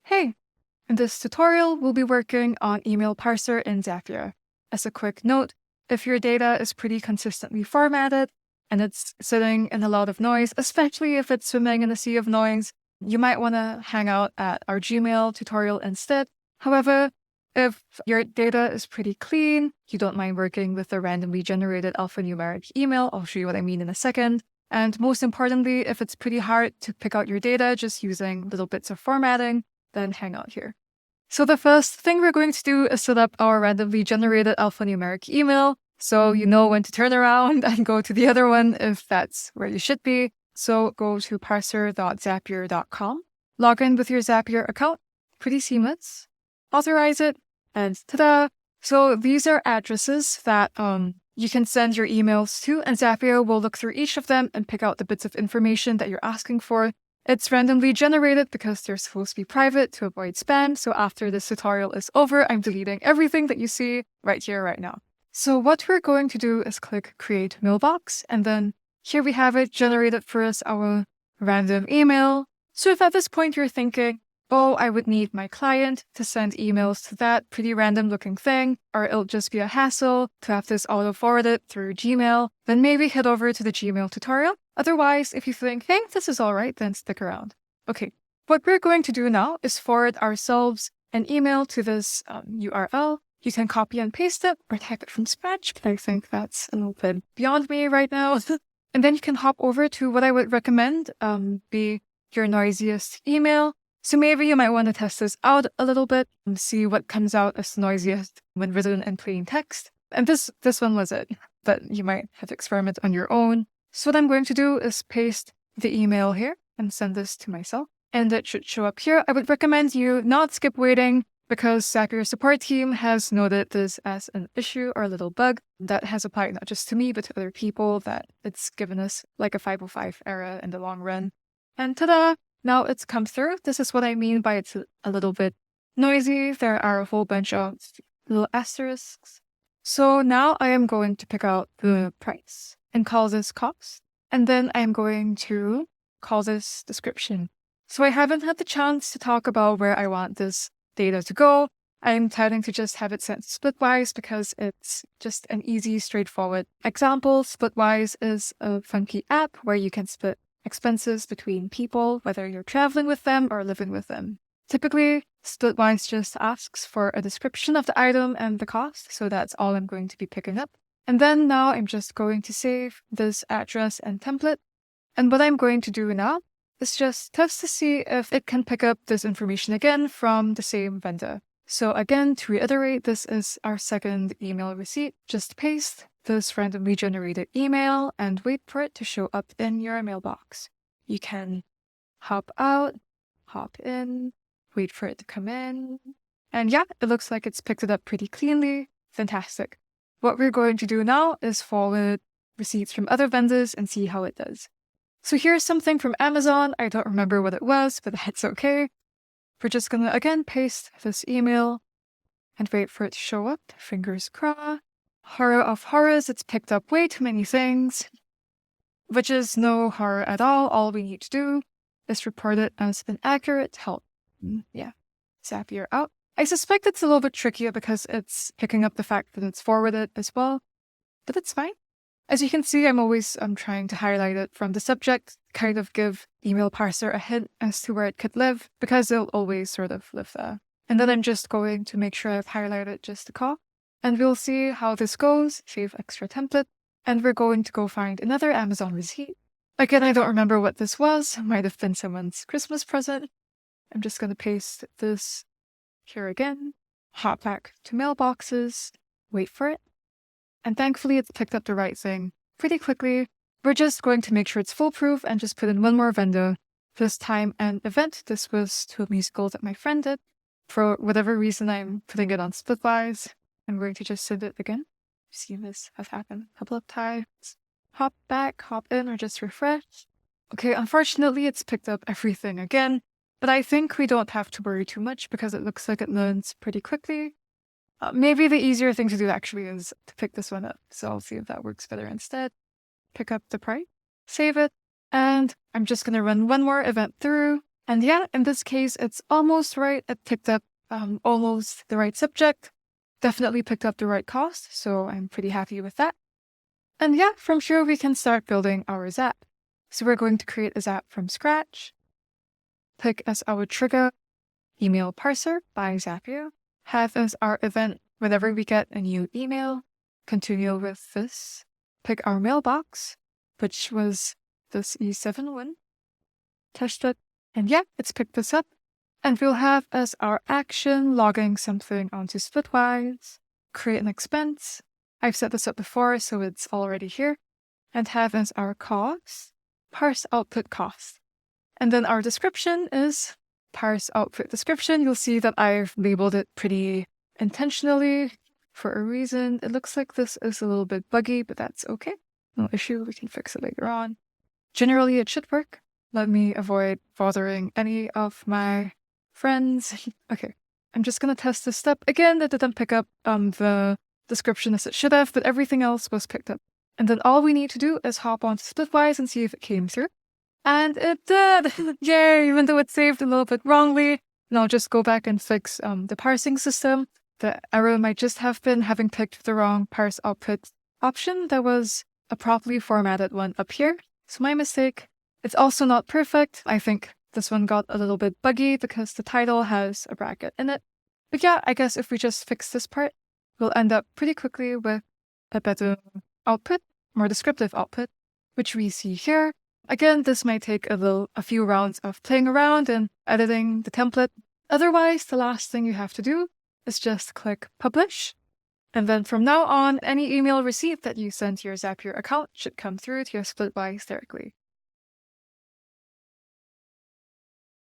Hey, in this tutorial, we'll be working on email parser in Zapier. As a quick note, if your data is pretty consistently formatted and it's sitting in a lot of noise, especially if it's swimming in a sea of noise, you might want to hang out at our Gmail tutorial instead. However, if your data is pretty clean, you don't mind working with a randomly generated alphanumeric email, I'll show you what I mean in a second. And most importantly, if it's pretty hard to pick out your data just using little bits of formatting, then hang out here. So the first thing we're going to do is set up our randomly generated alphanumeric email, so you know when to turn around and go to the other one if that's where you should be. So go to parser.zapier.com, log in with your Zapier account, pretty seamless, authorize it, and ta-da! So these are addresses that you can send your emails to, and Zapier will look through each of them and pick out the bits of information that you're asking for. It's randomly generated because they're supposed to be private to avoid spam, so after this tutorial is over, I'm deleting everything that you see right here, right now. So what we're going to do is click Create Mailbox, and then here we have it generated for us, our random email. So if at this point you're thinking, oh, I would need my client to send emails to that pretty random looking thing, or it'll just be a hassle to have this auto-forwarded through Gmail, then maybe head over to the Gmail tutorial. Otherwise, if you think, hey, this is all right, then stick around. Okay, what we're going to do now is forward ourselves an email to this URL. You can copy and paste it or type it from scratch, but I think that's a little bit beyond me right now. And then you can hop over to what I would recommend be your noisiest email. So maybe you might want to test this out a little bit and see what comes out as noisiest when written in plain text. And this one was it, but you might have to experiment on your own. So what I'm going to do is paste the email here and send this to myself. And it should show up here. I would recommend you not skip waiting because Zapier support team has noted this as an issue or a little bug that has applied not just to me, but to other people, that it's given us like a 505 error in the long run. And ta-da! Now it's come through. This is what I mean by it's a little bit noisy. There are a whole bunch of little asterisks. So now I am going to pick out the price and call this cost. And then I'm going to call this description. So I haven't had the chance to talk about where I want this data to go. I'm planning to just have it sent to Splitwise because it's just an easy, straightforward example. Splitwise is a funky app where you can split expenses between people, whether you're traveling with them or living with them. Typically, Splitwise just asks for a description of the item and the cost, so that's all I'm going to be picking up. And then now I'm just going to save this address and template. And what I'm going to do now is just test to see if it can pick up this information again from the same vendor. So again, to reiterate, this is our second email receipt. Just paste this randomly generated email and wait for it to show up in your mailbox. You can hop out, hop in, wait for it to come in. And yeah, it looks like it's picked it up pretty cleanly. Fantastic. What we're going to do now is forward receipts from other vendors and see how it does. So here's something from Amazon. I don't remember what it was, but that's okay. We're just gonna, again, paste this email and wait for it to show up. Fingers crossed. Horror of horrors, it's picked up way too many things, which is no horror at all. All we need to do is report it as inaccurate. Help. Yeah. Zapier out. I suspect it's a little bit trickier because it's picking up the fact that it's forwarded as well, but it's fine. As you can see, I'm always trying to highlight it from the subject, kind of give email parser a hint as to where it could live, because it'll always sort of live there. And then I'm just going to make sure I've highlighted just the call, and we'll see how this goes. Save extra template, and we're going to go find another Amazon receipt. Again, I don't remember what this was. Might have been someone's Christmas present. I'm just going to paste this here again, hop back to mailboxes, wait for it. And thankfully, it's picked up the right thing pretty quickly. We're just going to make sure it's foolproof and just put in one more vendor. This time an event. This was to a musical that my friend did. For whatever reason, I'm putting it on Splitwise. I'm going to just send it again. I've seen this have happened a couple of times. Hop back, hop in, or just refresh. Okay, unfortunately, it's picked up everything again. But I think we don't have to worry too much because it looks like it learns pretty quickly. Maybe the easier thing to do actually is to pick this one up. So I'll see if that works better instead. Pick up the price, save it, and I'm just going to run one more event through. And yeah, in this case, it's almost right. It picked up almost the right subject, definitely picked up the right cost, so I'm pretty happy with that. And yeah, from here we can start building our Zap. So we're going to create a Zap from scratch, pick as our trigger email parser by Zapier, have as our event whenever we get a new email, continue with this, pick our mailbox, which was this E7 one, test it, and yeah, it's picked this up. And we'll have as our action logging something onto Splitwise, create an expense. I've set this up before, so it's already here. And have as our cost, parse output cost. And then our description is parse output description. You'll see that I've labeled it pretty intentionally for a reason. It looks like this is a little bit buggy, but that's okay. No issue, we can fix it later on. Generally, it should work. Let me avoid bothering any of my friends. Okay, I'm just gonna test this step. Again, it didn't pick up the description as it should have, but everything else was picked up. And then all we need to do is hop onto Splitwise and see if it came through. And it did! Yay! Even though it saved a little bit wrongly. And I'll just go back and fix the parsing system. The error might just have been having picked the wrong parse output option. There was a properly formatted one up here. So my mistake. It's also not perfect. I think this one got a little bit buggy because the title has a bracket in it. But yeah, I guess if we just fix this part, we'll end up pretty quickly with a better output, more descriptive output, which we see here. Again, this might take a few rounds of playing around and editing the template. Otherwise, the last thing you have to do is just click publish. And then from now on, any email receipt that you send to your Zapier account should come through to your Splitwise directly.